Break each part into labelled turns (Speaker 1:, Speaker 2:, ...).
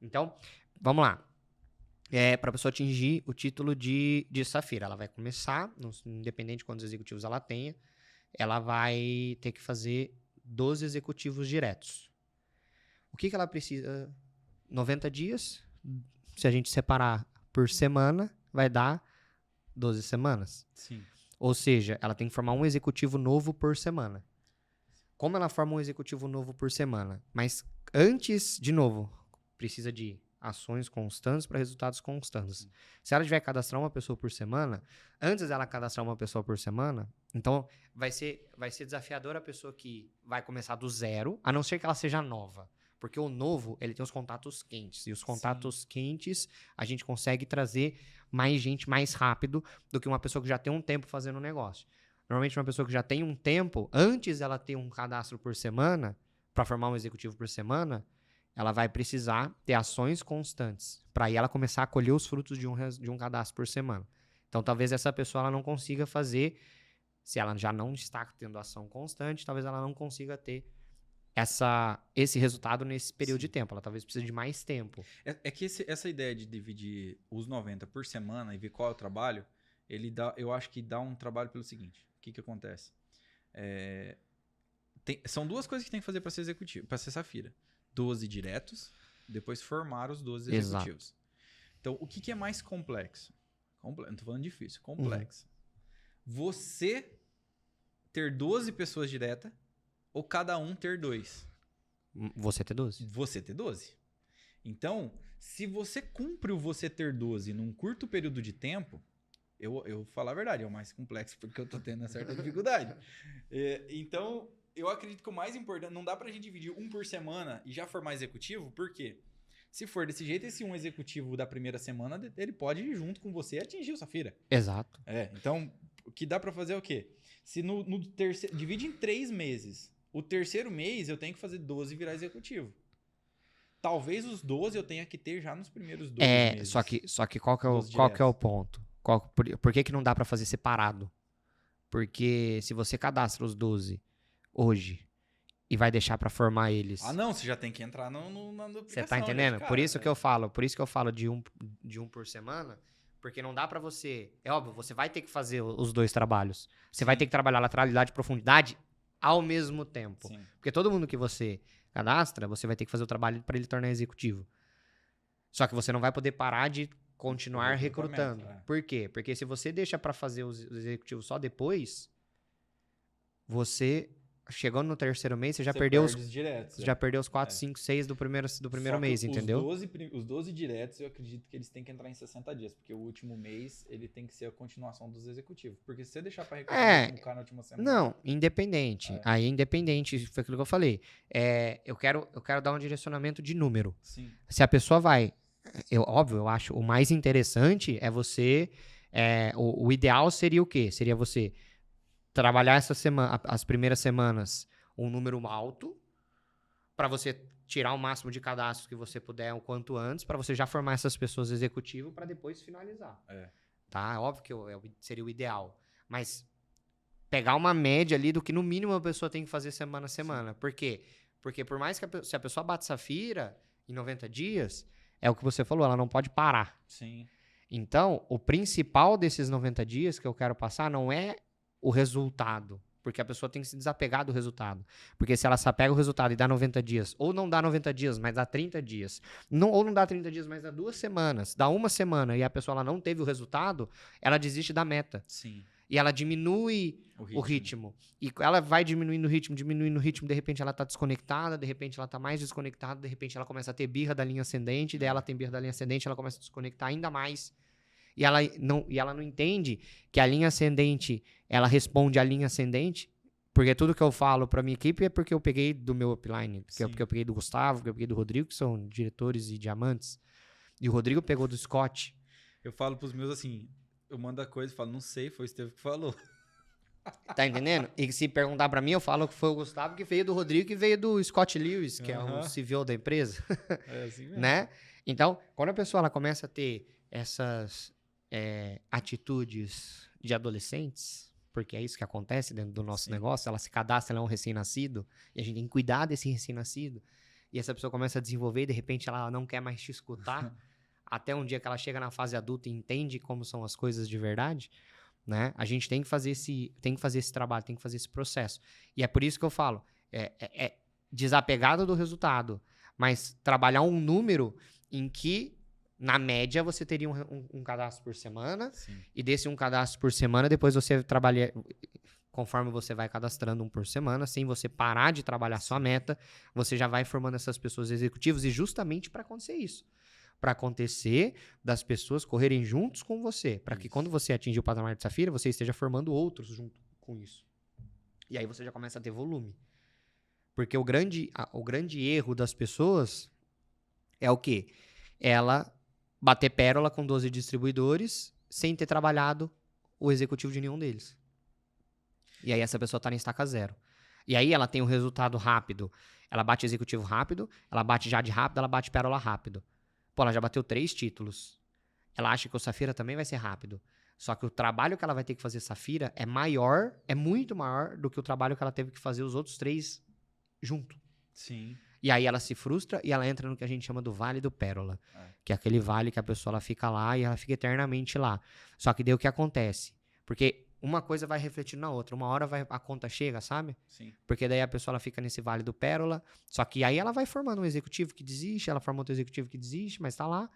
Speaker 1: Então, vamos lá. Para a pessoa atingir o título de Safira, ela vai começar, independente de quantos executivos ela tenha, ela vai ter que fazer 12 executivos diretos. O que ela precisa? 90 dias. Se a gente separar por semana, vai dar 12 semanas.
Speaker 2: Sim.
Speaker 1: Ou seja, ela tem que formar um executivo novo por semana. Como ela forma um executivo novo por semana? Mas antes, de novo, precisa de ações constantes para resultados constantes. Se ela tiver que cadastrar uma pessoa por semana, antes dela cadastrar uma pessoa por semana, então vai ser desafiador a pessoa que vai começar do zero, a não ser que ela seja nova. Porque o novo, ele tem os contatos quentes. E os contatos quentes, a gente consegue trazer mais gente mais rápido do que uma pessoa que já tem um tempo fazendo o negócio. Normalmente, uma pessoa que já tem um tempo, antes ela ter um cadastro por semana, para formar um executivo por semana, ela vai precisar ter ações constantes, para aí ela começar a colher os frutos de um cadastro por semana. Então, talvez essa pessoa ela não consiga fazer, se ela já não está tendo ação constante, talvez ela não consiga ter esse resultado nesse período de tempo. Ela talvez precise de mais tempo.
Speaker 2: É que essa ideia de dividir os 90 por semana e ver qual é o trabalho, eu acho que dá um trabalho pelo seguinte. O que acontece? São duas coisas que tem que fazer para ser executivo, para ser Safira. 12 diretos, depois formar os 12 executivos.
Speaker 1: Exato.
Speaker 2: Então, o que é mais complexo? Não tô falando difícil, complexo. Você ter 12 pessoas diretas ou cada um ter 2?
Speaker 1: Você ter 12.
Speaker 2: Você ter 12. Então, se você cumpre o você ter 12 num curto período de tempo, eu vou falar a verdade, é o mais complexo porque eu tô tendo uma certa dificuldade. Então, eu acredito que o mais importante, não dá pra gente dividir um por semana e já formar executivo, por quê? Se for desse jeito, esse um executivo da primeira semana, ele pode ir junto com você e atingir o Safira.
Speaker 1: Exato.
Speaker 2: Então, o que dá pra fazer é o quê? Se no terceiro, divide em 3 meses. O terceiro mês eu tenho que fazer 12 e virar executivo. Talvez os 12 eu tenha que ter já nos primeiros 2 meses.
Speaker 1: Só que qual que é o ponto? Por que não dá pra fazer separado? Porque se você cadastra os 12 hoje e vai deixar pra formar eles...
Speaker 2: Não, você já tem que entrar na aplicação.
Speaker 1: Você tá entendendo? Por isso que eu falo de um por semana, porque não dá pra você... É óbvio, você vai ter que fazer os 2 trabalhos. Você vai ter que trabalhar lateralidade e profundidade ao mesmo tempo.
Speaker 2: Sim.
Speaker 1: Porque todo mundo que você cadastra, você vai ter que fazer o trabalho para ele tornar executivo. Só que você não vai poder parar de continuar recrutando. Por quê? Porque se você deixa para fazer os executivos só depois, você, chegando no terceiro mês, você já perdeu os 4, 5, 6 do primeiro mês, entendeu?
Speaker 2: Os 12 diretos, eu acredito que eles têm que entrar em 60 dias, porque o último mês ele tem que ser a continuação dos executivos. Porque se você deixar para recrutar um cara na última semana...
Speaker 1: Não, independente. Aí, independente, foi aquilo que eu falei. Eu quero dar um direcionamento de número.
Speaker 2: Sim.
Speaker 1: Se a pessoa vai... Óbvio, eu acho o mais interessante é você... o ideal seria o quê? Seria você trabalhar as primeiras semanas um número alto, para você tirar o máximo de cadastros que você puder o quanto antes, para você já formar essas pessoas executivo para depois finalizar. Tá? Óbvio que seria o ideal. Mas pegar uma média ali do que no mínimo a pessoa tem que fazer semana a semana. Sim. Por quê? Porque por mais que se a pessoa bate Safira em 90 dias, é o que você falou, ela não pode parar.
Speaker 2: Sim.
Speaker 1: Então, o principal desses 90 dias que eu quero passar não é o resultado, porque a pessoa tem que se desapegar do resultado. Porque se ela se apega ao resultado e dá 90 dias, ou não dá 90 dias, mas dá 30 dias, ou não dá 30 dias, mas dá 2 semanas, dá 1 semana, e a pessoa ela não teve o resultado, ela desiste da meta.
Speaker 2: Sim.
Speaker 1: E ela diminui o ritmo. E ela vai diminuindo o ritmo, de repente ela tá desconectada, de repente ela tá mais desconectada, de repente ela começa a ter birra da linha ascendente, daí ela tem birra da linha ascendente, ela começa a desconectar ainda mais. E ela não entende que a linha ascendente, ela responde à linha ascendente, porque tudo que eu falo pra minha equipe é porque eu peguei do meu upline, porque eu peguei do Gustavo, porque eu peguei do Rodrigo, que são diretores e diamantes, e o Rodrigo pegou do Scott.
Speaker 2: Eu falo pros meus assim, eu mando a coisa e falo, não sei, foi o Estevam que falou.
Speaker 1: Tá entendendo? E se perguntar pra mim, eu falo que foi o Gustavo que veio do Rodrigo e veio do Scott Lewis, que é o CEO da empresa.
Speaker 2: É assim mesmo.
Speaker 1: Né? Então, quando a pessoa ela começa a ter essas atitudes de adolescentes, porque é isso que acontece dentro do nosso negócio, ela se cadastra, ela é um recém-nascido, e a gente tem que cuidar desse recém-nascido. e essa pessoa começa a desenvolver e de repente ela não quer mais te escutar, até um dia que ela chega na fase adulta e entende como são as coisas de verdade, né? A gente tem que fazer esse trabalho, tem que fazer esse processo. E é por isso que eu falo, é desapegado do resultado, mas trabalhar um número em que, na média, você teria um cadastro por semana,
Speaker 2: Sim.
Speaker 1: e desse um cadastro por semana, depois você trabalha, conforme você vai cadastrando um por semana, sem você parar de trabalhar sua meta, você já vai formando essas pessoas executivas, e justamente para acontecer isso. Para acontecer das pessoas correrem juntos com você, para que quando você atingir o patamar de Safira, você esteja formando outros junto com isso. E aí você já começa a ter volume. Porque o grande erro das pessoas é o quê? Ela bater pérola com 12 distribuidores sem ter trabalhado o executivo de nenhum deles. E aí essa pessoa está em estaca zero. E aí ela tem um resultado rápido. Ela bate executivo rápido, ela bate Jade rápido, ela bate pérola rápido. Pô, ela já bateu 3 títulos. Ela acha que o Safira também vai ser rápido. Só que o trabalho que ela vai ter que fazer Safira é maior, é muito maior do que o trabalho que ela teve que fazer os outros 3 junto.
Speaker 2: Sim.
Speaker 1: E aí ela se frustra e ela entra no que a gente chama do Vale do Pérola. Que é aquele vale que a pessoa ela fica lá e ela fica eternamente lá. Só que daí o que acontece? Porque uma coisa vai refletindo na outra. Uma hora a conta chega, sabe?
Speaker 2: Sim.
Speaker 1: Porque daí a pessoa ela fica nesse Vale do Pérola. Só que aí ela vai formando um executivo que desiste, ela forma outro executivo que desiste, mas tá lá.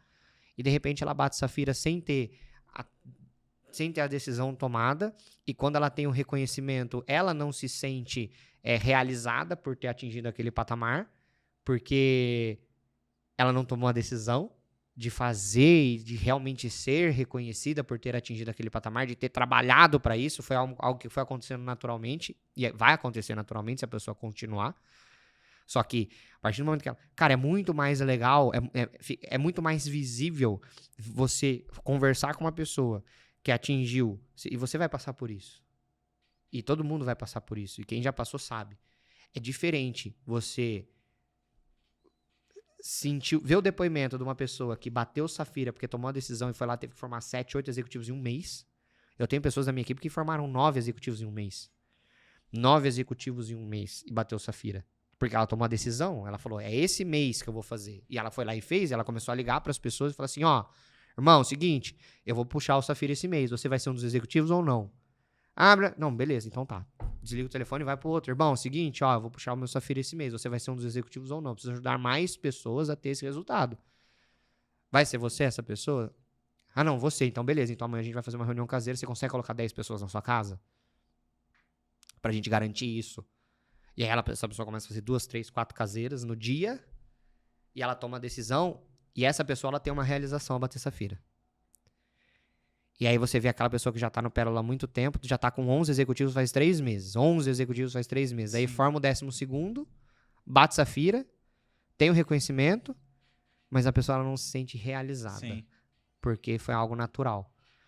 Speaker 1: E de repente ela bate Safira sem ter a decisão tomada. E quando ela tem o reconhecimento, ela não se sente realizada por ter atingido aquele patamar. Porque ela não tomou a decisão de fazer e de realmente ser reconhecida por ter atingido aquele patamar, de ter trabalhado para isso. Foi algo que foi acontecendo naturalmente e vai acontecer naturalmente se a pessoa continuar. Só que, a partir do momento que ela... Cara, é muito mais legal, é muito mais visível você conversar com uma pessoa que atingiu, e você vai passar por isso. E todo mundo vai passar por isso. E quem já passou sabe. É diferente você ver o depoimento de uma pessoa que bateu Safira porque tomou a decisão e foi lá, teve que formar 7, 8 executivos em um mês. Eu tenho pessoas da minha equipe que formaram 9 executivos em um mês. 9 executivos em um mês e bateu Safira. Porque ela tomou a decisão, ela falou, é esse mês que eu vou fazer. E ela foi lá e fez, e ela começou a ligar para as pessoas e falou assim, ó, irmão, seguinte, eu vou puxar o Safira esse mês, você vai ser um dos executivos ou não? Não, beleza, então tá. Desliga o telefone e vai pro outro. Irmão, seguinte, ó, eu vou puxar o meu Safira esse mês. Você vai ser um dos executivos ou não? Preciso ajudar mais pessoas a ter esse resultado. Vai ser você essa pessoa? Não, você. Então, beleza. Então amanhã a gente vai fazer uma reunião caseira. Você consegue colocar 10 pessoas na sua casa? Pra gente garantir isso. E aí essa pessoa começa a fazer 2, 3, 4 caseiras no dia. E ela toma a decisão. E essa pessoa ela tem uma realização a bater Safira. E aí você vê aquela pessoa que já tá no Pérola há muito tempo, já tá com 11 executivos faz 3 meses. 11 executivos faz 3 meses. Aí forma o 12º, bate Safira, tem o reconhecimento, mas a pessoa ela não se sente realizada.
Speaker 2: Sim.
Speaker 1: Porque foi algo natural.